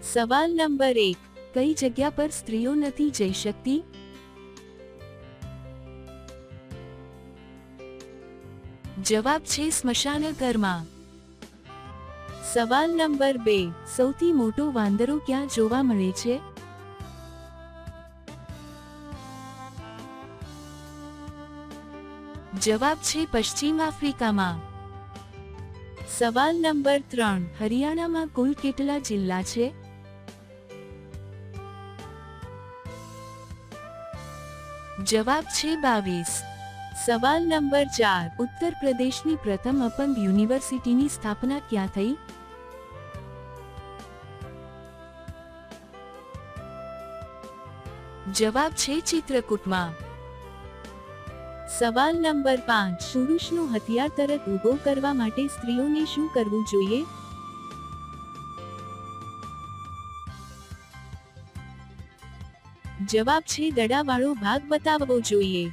સવાલ નંબર 1, કઈ જગ્યા પર સ્ત્રીઓ નથી જઈ શકતી? જવાબ છે સ્મશાન ઘરમાં. સવાલ નંબર 2, સૌથી મોટો વાંદરો ક્યાં જોવા મળે છે? જવાબ છે પશ્ચિમ આફ્રિકામાં. સવાલ નંબર 3, હરિયાણામાં કુલ કેટલા જિલ્લા છે? જવાબ છે 22. સવાલ નંબર 4, ઉત્તર પ્રદેશની પ્રથમ અપંગ યુનિવર્સિટીની સ્થાપના ક્યાં થઈ? જવાબ છે ચિત્રકૂટમાં. સવાલ નંબર 5, પુરુષનો હથિયાર તરત ઊભો કરવા માટે સ્ત્રીઓને શું કરવું જોઈએ? જવાબ છે દડાવાળો ભાગ બતાવવો જોઈએ.